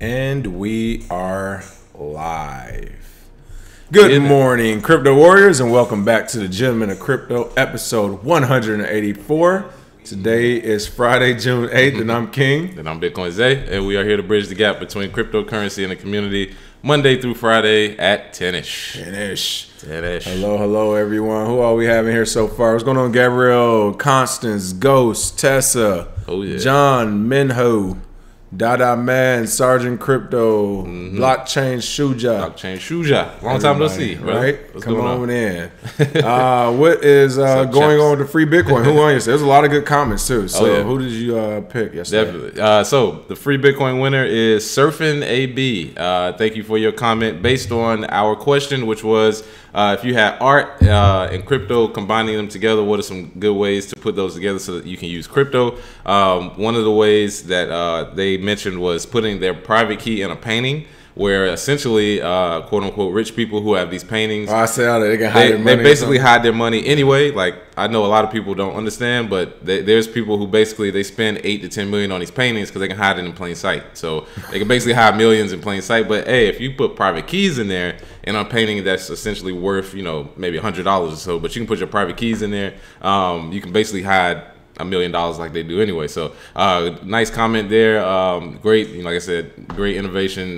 And we are live. Good morning, Crypto Warriors, and welcome back to the Gentlemen of Crypto, episode 184. Today is Friday, June 8th, and I'm King. And I'm Bitcoin Zay, and we are here to bridge the gap between cryptocurrency and the community Monday through Friday at 10-ish. 10-ish. Hello, everyone. Who are we having here so far? What's going on, Gabrielle, Constance, Ghost, Tessa, John, Minho, Dada Man, Sergeant Crypto, Blockchain Shuja. Long time no see, right? Come on in. What is going on with the free Bitcoin? Who on you? There's a lot of good comments too. So who did you pick yesterday? Definitely. So the free Bitcoin winner is Surfing AB. Thank you for your comment based on our question, which was if you had art and crypto, combining them together, what are some good ways to put those together so that you can use crypto? One of the ways that they mentioned was putting their private key in a painting, where essentially, quote unquote, rich people who have these paintings, they can hide their money. They basically hide their money anyway. Like, I know a lot of people don't understand, but there's people who basically they spend 8 to 10 million on these paintings because they can hide it in plain sight. So they can basically hide millions in plain sight. But hey, if you put private keys in there in a painting that's essentially worth, maybe $100 or so, but you can put your private keys in there, you can basically hide $1 million like they do anyway. So nice comment there. Great, like I said, great innovation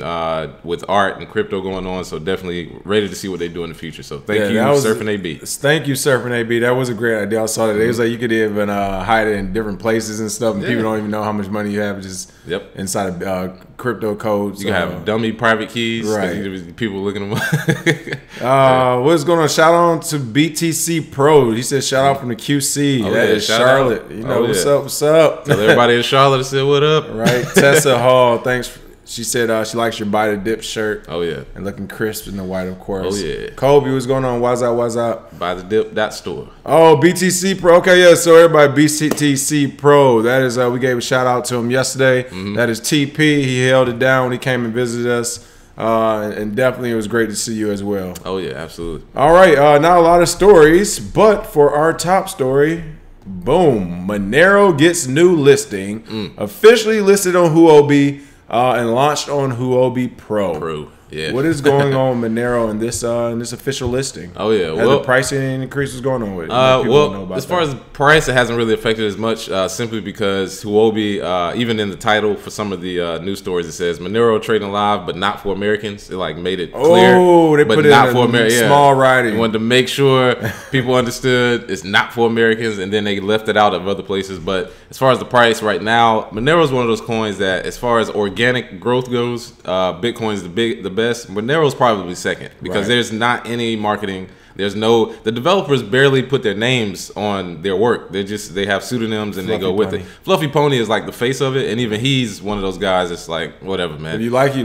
with art and crypto going on. So definitely ready to see what they do in the future. So thank you, Surfing AB. Thank you, Surfing AB. That was a great idea. I saw that. It was like you could even hide it in different places and stuff, and people don't even know how much money you have just inside of crypto codes. You can have dummy private keys. Right. People looking them up. What's going on? Shout out to BTC Pro. He said shout out from the QC. That is Charlotte. What's up? Tell everybody in Charlotte to say what up. Right. Tessa Hall, thanks. She said she likes your Buy the Dip shirt. Oh, yeah. And looking crisp in the white, of course. Oh, yeah. Kobe, what's going on? What's up? Buy the Dip store. Oh, BTC Pro. Okay, yeah. So everybody, BTC Pro. That is, we gave a shout out to him yesterday. That is TP. He held it down when he came and visited us. And definitely it was great to see you as well. Oh, yeah, absolutely. All right. Not a lot of stories, but for our top story, boom, Monero gets new listing, officially listed on Huobi and launched on Huobi Pro. Yeah. What is going on with Monero in this official listing? Oh yeah, has the pricing increase was going on with it? As far as price, it hasn't really affected as much, simply because Huobi, even in the title for some of the news stories, it says Monero trading live, but not for Americans. It made it clear. Oh, they put it in small writing. They wanted to make sure people understood it's not for Americans, and then they left it out of other places. But as far as the price right now, Monero is one of those coins that, as far as organic growth goes, Bitcoin is the best. Monero's probably second because there's not any marketing. The developers barely put their names on their work. They have pseudonyms and they go with it. Fluffy Pony is like the face of it, and even he's one of those guys that's like, whatever, man. If you like it, you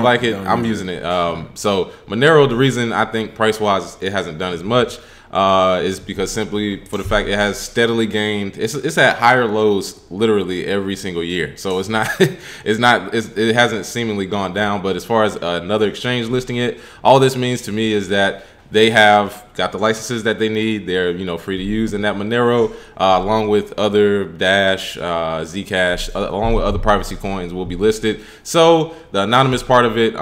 like it. I'm using it. So Monero, the reason I think price wise it hasn't done as much is because simply for the fact it has steadily gained. It's at higher lows literally every single year. So it hasn't seemingly gone down. But as far as another exchange listing it, all this means to me is that they have got the licenses that they need. They're free to use, and that Monero, along with other Dash, Zcash, along with other privacy coins, will be listed. So the anonymous part of it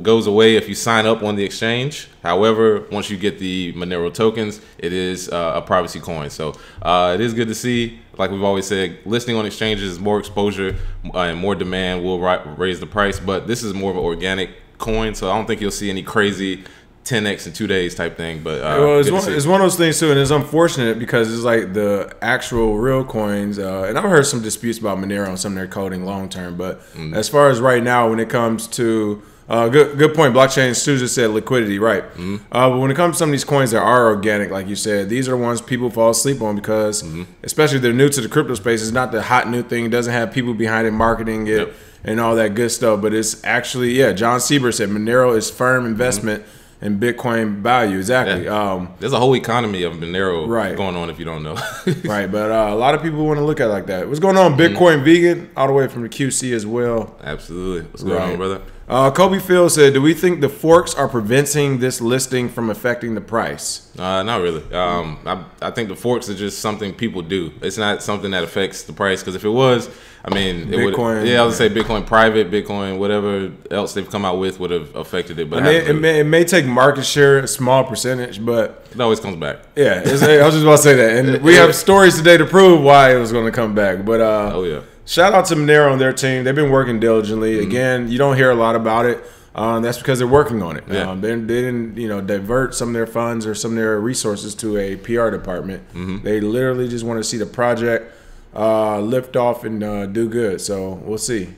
goes away if you sign up on the exchange. However, once you get the Monero tokens, it is a privacy coin. So it is good to see. Like we've always said, listing on exchanges, more exposure and more demand will raise the price. But this is more of an organic coin, so I don't think you'll see any crazy 10x in 2 days type thing. But it's one of those things too, and it's unfortunate because it's like the actual real coins, and I've heard some disputes about Monero and some of their coding long term, but as far as right now, when it comes to good point, blockchain Susan said liquidity, right? But when it comes to some of these coins that are organic, like you said, these are ones people fall asleep on because especially if they're new to the crypto space, it's not the hot new thing. It doesn't have people behind it marketing it and all that good stuff, but it's actually, John Sieber said Monero is firm investment in Bitcoin value. Exactly. Yeah. There's a whole economy of Monero Right. going on if you don't know. Right, but a lot of people want to look at it like that. What's going on, Bitcoin Vegan, all the way from the QC as well. Absolutely. What's going on, brother? Kobe Phil said, do we think the forks are preventing this listing from affecting the price? Not really. I think the forks are just something people do. It's not something that affects the price, because if it was, I mean, Bitcoin, I would say Bitcoin private, Bitcoin, whatever else they've come out with would have affected it. But it may take market share, a small percentage, but it always comes back. Yeah, I was just about to say that. And we have stories today to prove why it was going to come back. But oh yeah. Shout out to Monero and their team. They've been working diligently. Again, you don't hear a lot about it. That's because they're working on it. Yeah. They didn't, divert some of their funds or some of their resources to a PR department. They literally just want to see the project lift off and do good. So we'll see.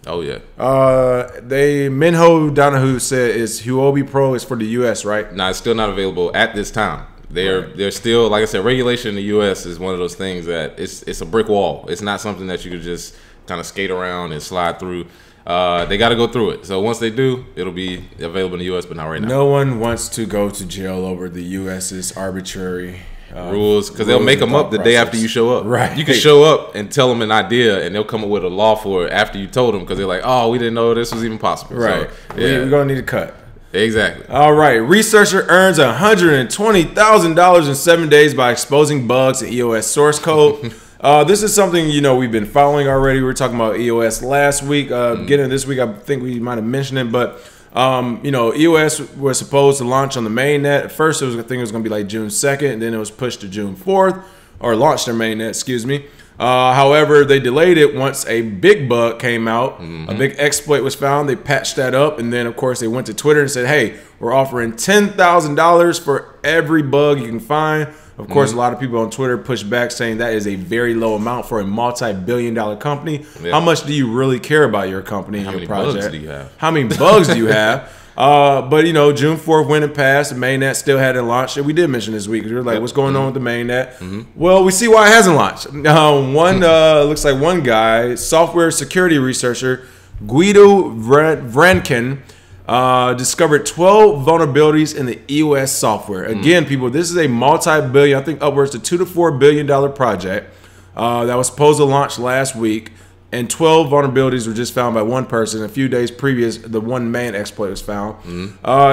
Oh yeah. Minho Donahue said is Huobi Pro is for the U.S. right? No, it's still not available at this time. They're still, like I said, regulation in the U.S. is one of those things that it's a brick wall. It's not something that you could just kind of skate around and slide through. They got to go through it. So once they do, it'll be available in the U.S., but not right now. No one wants to go to jail over the U.S.'s arbitrary rules, because they'll make them up the day after you show up. Right. You can show up and tell them an idea, and they'll come up with a law for it after you told them, because they're like, oh, we didn't know this was even possible. Right. So, yeah. We're going to need a cut. Exactly. All right. Researcher earns $120,000 in 7 days by exposing bugs in EOS source code. This is something, we've been following already. We were talking about EOS last week. Beginning of this week, I think we might have mentioned it. But, EOS was supposed to launch on the mainnet. At first, I think it was going to be like June 2nd. And then it was pushed to June 4th. Or launched their mainnet, excuse me. However, they delayed it once a big bug came out. A big exploit was found. They patched that up. And then, of course, they went to Twitter and said, hey, we're offering $10,000 for every bug you can find. Of course, a lot of people on Twitter pushed back saying that is a very low amount for a multi-billion-dollar company. Yeah. How much do you really care about your company and your project? How many bugs do you have? How many bugs do you have? But, June 4th went and passed. The mainnet still hadn't launched. We did mention this week. We were like, what's going on with the mainnet? Well, we see why it hasn't launched. Looks like one guy, software security researcher, Guido Vranken, discovered 12 vulnerabilities in the EOS software. Again, people, this is a multi-billion, I think upwards to $2 to $4 billion project that was supposed to launch last week. And 12 vulnerabilities were just found by one person. A few days previous, the one main exploit was found.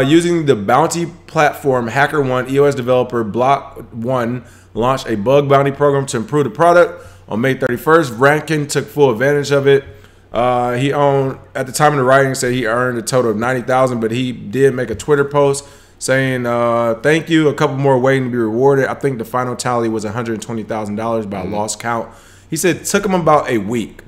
Using the bounty platform HackerOne, EOS developer Block1 launched a bug bounty program to improve the product. On May 31st, Rankin took full advantage of it. He owned, at the time of the writing, said he earned a total of $90,000, but he did make a Twitter post saying, thank you, a couple more waiting to be rewarded. I think the final tally was $120,000 by lost count. He said it took him about a week.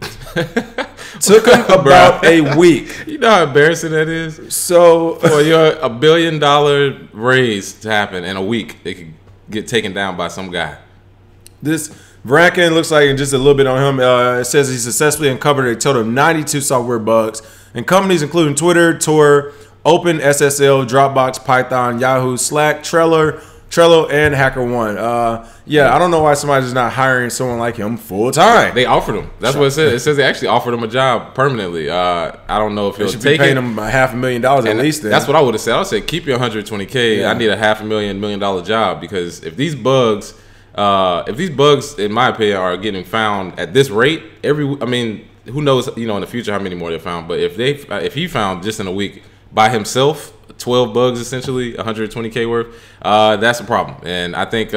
Took him about a week. You know how embarrassing that is? So for your $1 billion raise to happen in a week, it could get taken down by some guy. This Vranken looks like just a little bit on him. It says he successfully uncovered a total of 92 software bugs in companies including Twitter, Tor, OpenSSL, Dropbox, Python, Yahoo, Slack, Trello, and HackerOne. I don't know why somebody's not hiring someone like him full time. They offered him. That's what it says. It says they actually offered him a job permanently. I don't know if he'll take it. Paying him $500,000 at least. Then. That's what I would have said. I would say keep your $120K. Yeah. I need a $500,000 $1 million job, because if these bugs, in my opinion, are getting found at this rate, who knows, in the future how many more they found. But if he found just in a week by himself 12 bugs, essentially $120K worth, that's a problem. And I think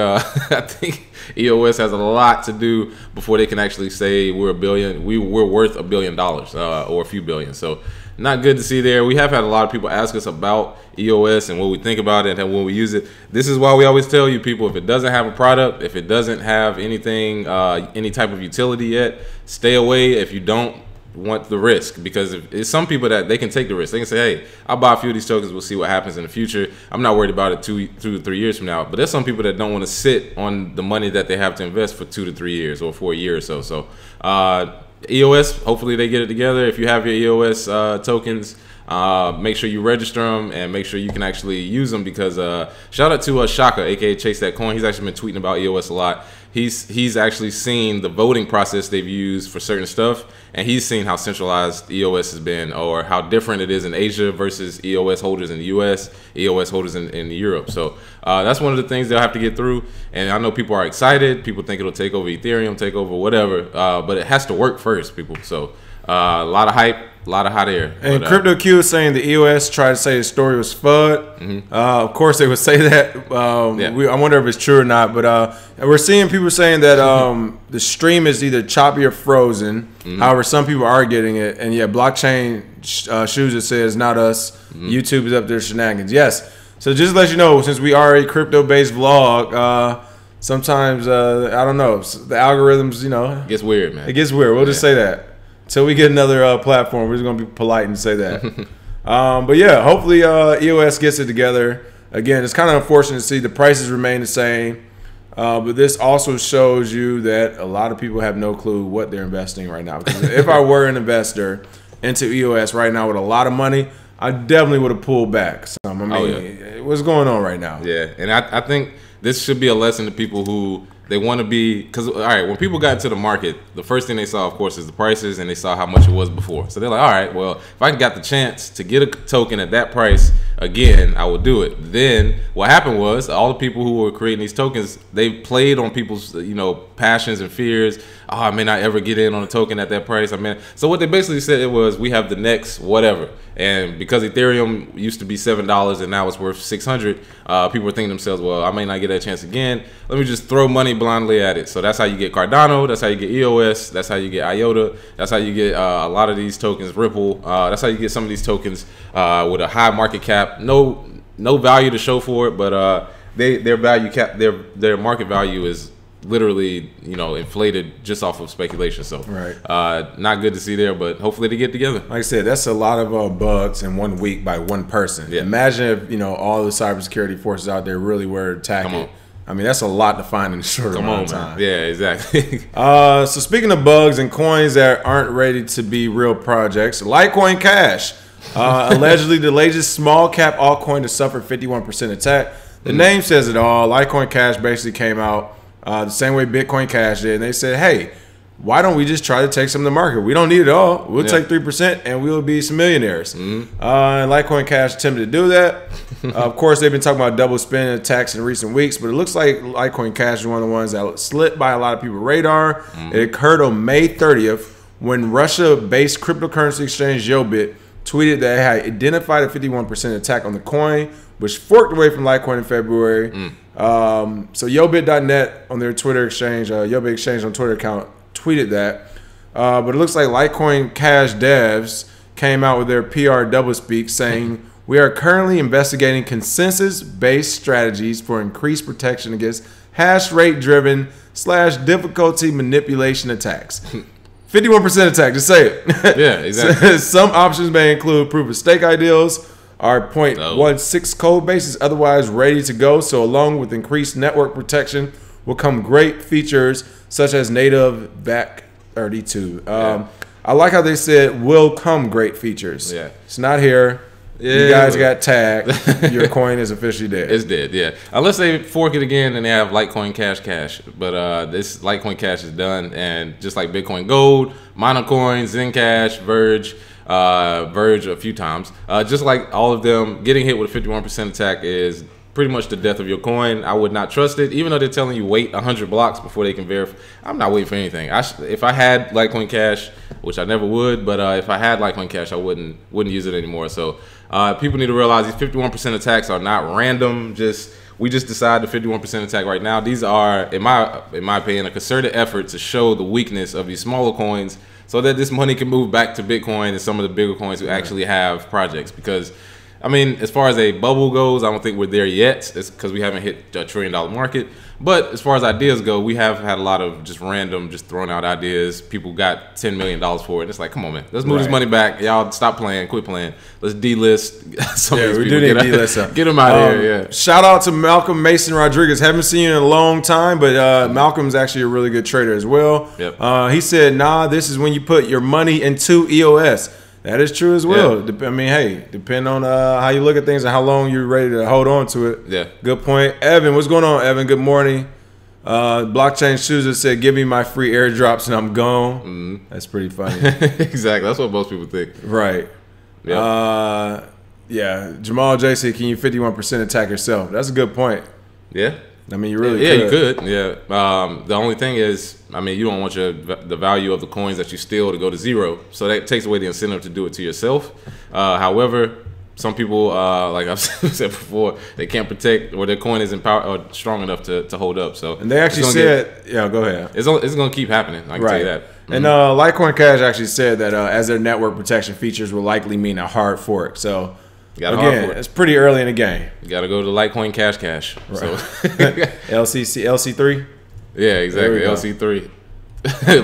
EOS has a lot to do before they can actually say we're worth $1 billion or a few billion. So not good to see there. We have had a lot of people ask us about EOS and what we think about it and when we use it. This is why we always tell you people, if it doesn't have a product, if it doesn't have anything, any type of utility yet, stay away if you don't want the risk, because if it's some people that they can take the risk. They can say, hey, I'll buy a few of these tokens, we'll see what happens in the future. I'm not worried about it 2 to 3 years from now. But there's some people that don't want to sit on the money that they have to invest for 2 to 3 years or for a year or so. So EOS, hopefully they get it together. If you have your EOS tokens, make sure you register them and make sure you can actually use them, because shout out to Shaka, aka Chase That Coin. He's actually been tweeting about EOS a lot. he's actually seen the voting process they've used for certain stuff, and he's seen how centralized EOS has been, or how different it is in Asia versus EOS holders in the US, EOS holders in Europe. So that's one of the things they'll have to get through. And I know people are excited. People think it'll take over Ethereum, take over whatever, but it has to work first, people. So a lot of hype, a lot of hot air. And Crypto Q is saying the EOS tried to say the story was FUD. Of course, they would say that. I wonder if it's true or not. But we're seeing people saying that the stream is either choppy or frozen. However, some people are getting it. And yeah, blockchain shoes it says not us. YouTube is up there shenanigans. Yes. So just to let you know, since we are a crypto-based vlog, sometimes I don't know, the algorithms, it gets weird, man. It gets weird. We'll just say that. Until we get another platform, we're just going to be polite and say that. But yeah, hopefully EOS gets it together. Again, it's kind of unfortunate to see the prices remain the same. But this also shows you that a lot of people have no clue what they're investing right now. Because if I were an investor into EOS right now with a lot of money, I definitely would have pulled back some. I mean, what's going on right now? Yeah, and I think this should be a lesson to people who they want to be, because all right, when people got into the market, the first thing they saw, of course, is the prices, and they saw how much it was before. So they're like, all right, well, if I got the chance to get a token at that price again, I will do it. Then what happened was all the people who were creating these tokens, they played on people's passions and fears. Oh, I may not ever get in on a token at that price. So what they basically said was, we have the next whatever. And because Ethereum used to be $7 and now it's worth $600, people were thinking to themselves, well, I may not get that chance again. Let me just throw money blindly at it. So that's how you get Cardano. That's how you get EOS. That's how you get IOTA. That's how you get a lot of these tokens, Ripple. That's how you get some of these tokens with a high market cap. No value to show for it, but their value cap, their market value is literally inflated just off of speculation. So not good to see there, but hopefully they get together. Like I said, that's a lot of bugs in 1 week by one person. Imagine if all the cybersecurity forces out there really were attacking. I mean, that's a lot to find in a short amount of time. Yeah, exactly. So speaking of bugs and coins that aren't ready to be real projects, Litecoin Cash, allegedly the latest small cap altcoin to suffer 51% attack. The name says it all. Litecoin Cash basically came out the same way Bitcoin Cash did, and they said, hey, why don't we just try to take some of the market? We don't need it all. We'll take 3% and we'll be some millionaires. And Litecoin Cash attempted to do that. Of course, they've been talking about double spending attacks in recent weeks, but it looks like Litecoin Cash is one of the ones that slipped by a lot of people's radar. It occurred on May 30th when Russia-based cryptocurrency exchange Huobi tweeted that it had identified a 51% attack on the coin, which forked away from Litecoin in February. So Huobi.net on their Twitter exchange, Huobi Exchange on Twitter account, tweeted that. But it looks like Litecoin Cash devs came out with their PR doublespeak saying, we are currently investigating consensus-based strategies for increased protection against hash rate driven / difficulty manipulation attacks. 51% attack, just say it. Yeah, exactly. Some options may include proof of stake ideals, our 0.16 code base is otherwise ready to go. So along with increased network protection will come great features such as native VAC32. I like how they said will come great features. Yeah, it's not here. You guys got tagged. Your coin is officially dead. It's dead, yeah. Unless they fork it again and they have Litecoin Cash. But this Litecoin Cash is done. And just like Bitcoin Gold, Monocoin, Zencash, Verge a few times. Just like all of them, getting hit with a 51% attack is pretty much the death of your coin. I would not trust it, even though they're telling you wait 100 blocks before they can verify. I'm not waiting for anything. If I had Litecoin Cash, which I never would, but if I had Litecoin Cash, I wouldn't use it anymore. So people need to realize these 51% attacks are not random. We just decided the 51% attack right now. These are, in my opinion, a concerted effort to show the weakness of these smaller coins, so that this money can move back to Bitcoin and some of the bigger coins who actually have projects. Because, I mean, as far as a bubble goes, I don't think we're there yet. It's because we haven't hit a $1 trillion market. But as far as ideas go, we have had a lot of just random, just throwing out ideas. People got $10 million for it. It's like, come on, man. Let's move this money back. Y'all stop playing. Quit playing. Let's delist some of these we people. do need to delist. Get them out of here, yeah. Shout out to Malcolm Mason Rodriguez. Haven't seen you in a long time, but Malcolm's actually a really good trader as well. Yep. He said, nah, this is when you put your money into EOS. That is true as well. Yeah. I mean, hey, depending on how you look at things and how long you're ready to hold on to it. Yeah. Good point. Evan, what's going on, Evan? Good morning. Blockchain Chooser said, "Give me my free airdrops and I'm gone." That's pretty funny. Exactly. That's what most people think. Right. Yep. Yeah. Jamal J said, "Can you 51% attack yourself?" That's a good point. Yeah. I mean, you really you could. Yeah. The only thing is, I mean, you don't want the value of the coins that you steal to go to zero. So that takes away the incentive to do it to yourself. However, some people, like I've said before, they can't protect, or their coin isn't strong enough to hold up. So, and they actually said, go ahead. It's going to keep happening. I can tell you that. And Litecoin Cash actually said that as their network protection features will likely mean a hard fork. So, again, it's pretty early in the game. You got to go to Litecoin Cash. Right. So. LC3? Yeah, exactly. LC3.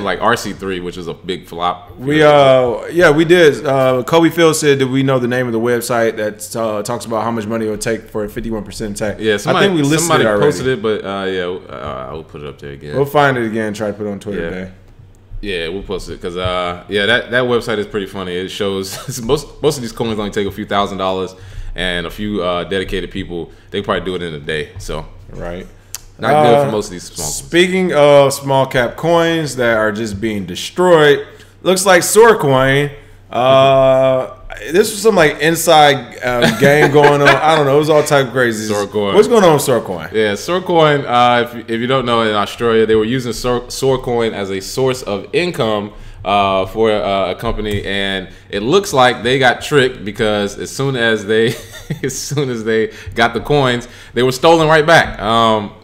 Like RC3, which is a big flop. We did. Kobe Field said, "Did we know the name of the website that talks about how much money it would take for a 51% attack?" Yeah, I think we listed it already. Posted it, but I'll put it up there again. We'll find it again and try to put it on Twitter today. Yeah, we'll post it because that website is pretty funny. It shows most of these coins only take a few $1,000s, and a few dedicated people, they probably do it in a day. So right. Not good for most of these small coins. Speaking of small cap coins that are just being destroyed, looks like Soarcoin. This was some like inside game going on. I don't know. It was all type of crazy. Soarcoin. What's going on with Soarcoin? Yeah, Soarcoin. If you don't know, in Australia, they were using Soarcoin as a source of income for a company, and it looks like they got tricked because as soon as they got the coins, they were stolen right back.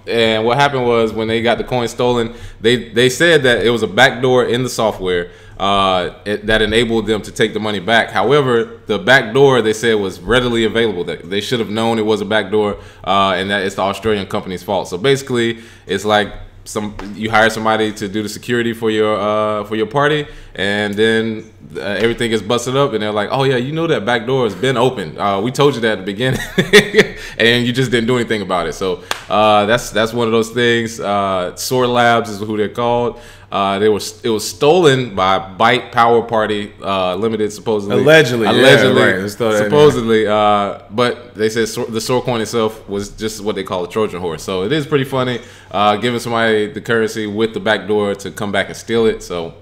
And what happened was, when they got the coins stolen, they said that it was a backdoor in the software that enabled them to take the money back. However, the backdoor, they said, was readily available. That they should have known it was a backdoor, and that it's the Australian company's fault. So basically, it's like you hire somebody to do the security for your party, and then everything gets busted up, and they're like, "Oh yeah, you know that back door has been open. We told you that at the beginning, and you just didn't do anything about it." So that's one of those things. SOAR Labs is who they're called. It was stolen by Byte Power Party Limited, supposedly. Allegedly, right. Supposedly. But they said the Soarcoin itself was just what they call a Trojan horse. So it is pretty funny, giving somebody the currency with the back door to come back and steal it. So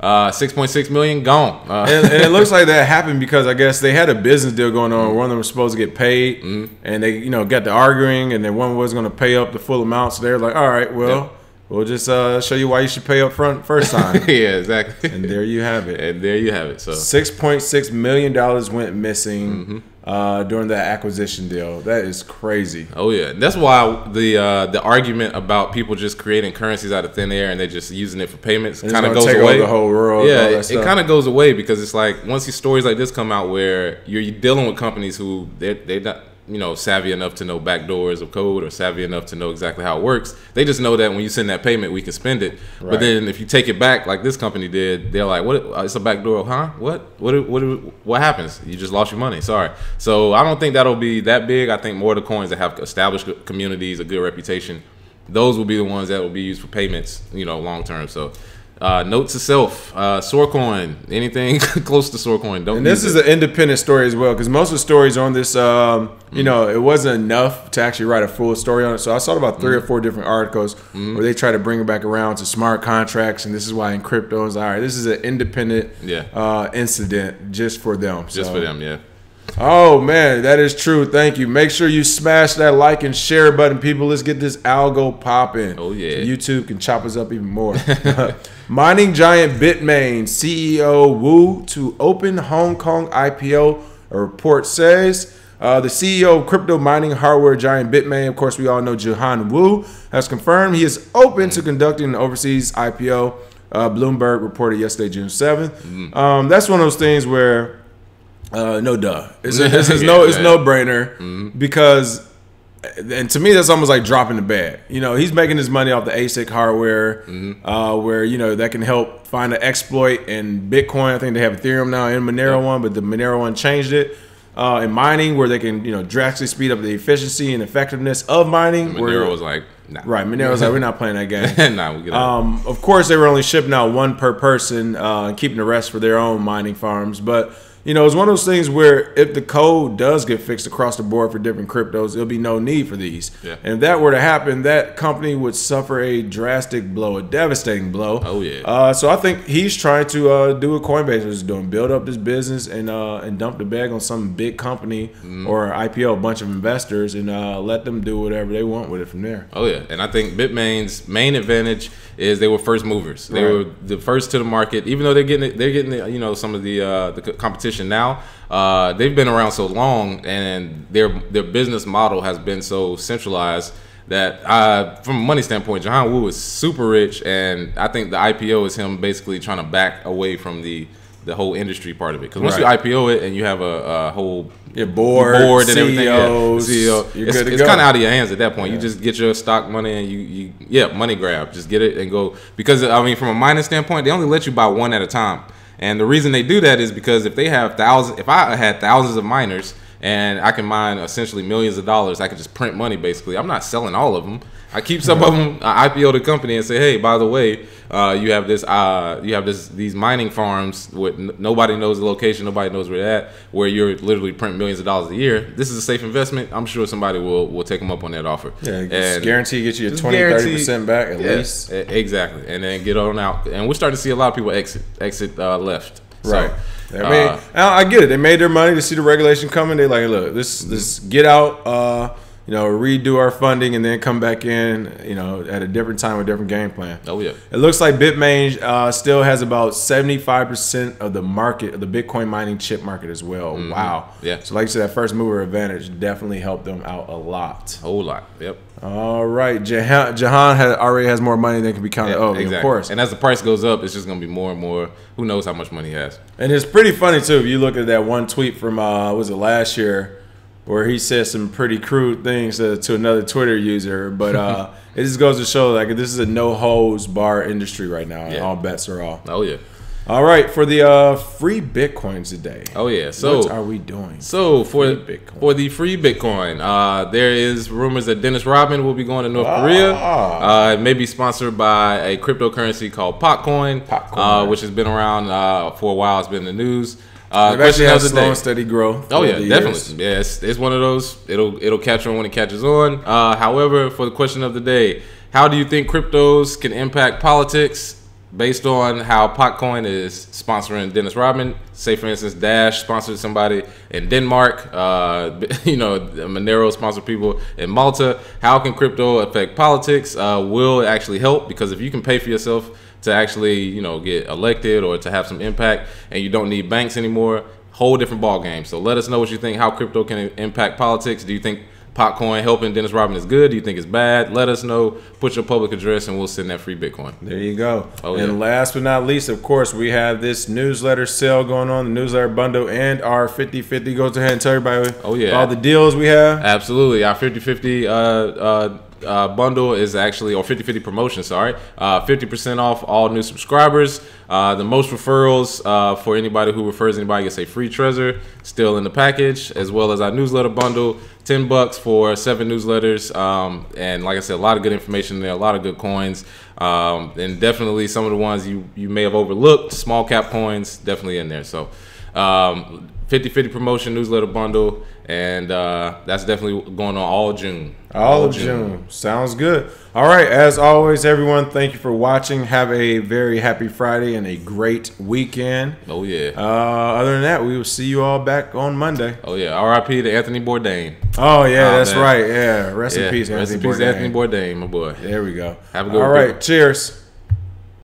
6.6 million gone. And it looks like that happened because I guess they had a business deal going on. One of them was supposed to get paid, and they got to arguing, and then one was going to pay up the full amount. So they're like, "All right, well." Yeah. We'll just show you why you should pay up front first time. Yeah, exactly. And there you have it. So $6.6 million went missing during that acquisition deal. That is crazy. Oh yeah, that's why the argument about people just creating currencies out of thin air and they're just using it for payments kind of goes away. Over the whole world. Yeah, it kind of goes away because it's like once these stories like this come out where you're dealing with companies who they're not savvy enough to know backdoors of code or savvy enough to know exactly how it works. They just know that when you send that payment, we can spend it. Right. But then if you take it back like this company did, they're like, "What? It's a backdoor, huh? What happens? You just lost your money. Sorry." So I don't think that'll be that big. I think more of the coins that have established communities, a good reputation, those will be the ones that will be used for payments, long term. So. Note to self, Soarcoin, anything close to Soarcoin, don't. And this is an independent story as well, because most of the stories on this, it wasn't enough to actually write a full story on it. So I saw about 3 or 4 different articles where they try to bring it back around to smart contracts, and this is why in crypto is all right. This is an independent incident just for them. Just for them, yeah. Oh man, that is true. Thank you. Make sure you smash that like and share button, people. Let's get this algo popping. Oh yeah. So YouTube can chop us up even more. Mining giant Bitmain CEO Wu to open Hong Kong IPO. A report says the CEO of crypto mining hardware giant Bitmain, of course we all know Johan Wu, has confirmed he is open to conducting an overseas IPO. Bloomberg reported yesterday, June 7th. That's one of those things where. No duh. It's no brainer because, and to me that's almost like dropping the bag. He's making his money off the ASIC hardware, where that can help find an exploit in Bitcoin. I think they have Ethereum now and Monero one, but the Monero one changed it. In mining, where they can drastically speed up the efficiency and effectiveness of mining. Monero was like, nah. Right, Monero was like, we're not playing that game. Nah, we get out. Of course, they were only shipping out 1 per person and keeping the rest for their own mining farms, but. it's one of those things where if the code does get fixed across the board for different cryptos, there'll be no need for these. Yeah. And if that were to happen, that company would suffer a drastic blow, a devastating blow. Oh yeah. So I think he's trying to do what Coinbase is doing, build up this business and dump the bag on some big company or IPO, a bunch of investors, and let them do whatever they want with it from there. Oh yeah, and I think Bitmain's main advantage is they were first movers. They were the first to the market, even though they're getting some of the competition now. They've been around so long, and their business model has been so centralized that from a money standpoint, Jahan Wu is super rich, and I think the IPO is him basically trying to back away from the whole industry part of it. Because once you IPO it and you have a whole board and everything, CEO, it's kind of out of your hands at that point. You just get your stock money and you money grab, just get it and go. Because I mean, from a mining standpoint, they only let you buy one at a time, and the reason they do that is because if they have thousands, if I had thousands of miners and I can mine essentially millions of dollars, I could just print money basically. I'm not selling all of them. I keep some of them. I IPO the company and say, hey, by the way, you have these mining farms with nobody knows the location, nobody knows where they're at, where you're literally printing millions of dollars a year. This is a safe investment. I'm sure somebody will take them up on that offer. Yeah, and guarantee get you a 20-30% back at least. Exactly, and then get on out. And we're starting to see a lot of people exit left. Right. So, I mean, I get it. They made their money to see the regulation coming. They're like, look, this get out. Redo our funding and then come back in, at a different time with a different game plan. Oh, yeah. It looks like Bitmain still has about 75% of the market, of the Bitcoin mining chip market as well. Wow. Yeah. So like you said, that first mover advantage definitely helped them out a lot. A whole lot. Yep. All right. Jahan already has more money than can be counted. Oh, exactly. Of course. And as the price goes up, it's just going to be more and more. Who knows how much money he has. And it's pretty funny, too, if you look at that one tweet from, was it last year, where he said some pretty crude things to another Twitter user. But it just goes to show, like, this is a no-holds-bar industry right now. And all bets are off. Oh, yeah. All right, for the free Bitcoins today. Oh, yeah. So what are we doing? So for the free Bitcoin, there is rumors that Dennis Rodman will be going to North Korea. It may be sponsored by a cryptocurrency called Potcoin, which has been around for a while. It's been in the news. It actually has slow and steady growth. Oh yeah, definitely. Yeah, it's one of those. It'll catch on when it catches on. However, for the question of the day, how do you think cryptos can impact politics? Based on how Potcoin is sponsoring Dennis Rodman, say for instance, Dash sponsored somebody in Denmark. Monero sponsored people in Malta. How can crypto affect politics? Will it actually help? Because if you can pay for yourself to actually, get elected or to have some impact, and you don't need banks anymore, whole different ball game. So let us know what you think, how crypto can impact politics. Do you think Potcoin helping Dennis Rodman is good? Do you think it's bad? Let us know. Put your public address and we'll send that free Bitcoin. There you go. Oh, and last but not least, of course, we have this newsletter sale going on, the newsletter bundle, and our 50/50. Go ahead and tell everybody all the deals we have. Absolutely. Our 50/50 bundle is actually, or 50/50 promotion, sorry, 50% off all new subscribers. The most referrals for anybody who refers anybody gets a free treasure still in the package, as well as our newsletter bundle, $10 for 7 newsletters. And like I said, a lot of good information there, a lot of good coins, and definitely some of the ones you may have overlooked, small cap coins, definitely in there. So 50/50 promotion newsletter bundle, and that's definitely going on all June. All of June. Sounds good. All right. As always, everyone, thank you for watching. Have a very happy Friday and a great weekend. Oh, yeah. Other than that, we will see you all back on Monday. Oh, yeah. R.I.P. to Anthony Bourdain. Oh, yeah. That's right. Yeah. Rest in peace, Rest in peace, Anthony Bourdain, my boy. There we go. Have a good one. All right. Cheers.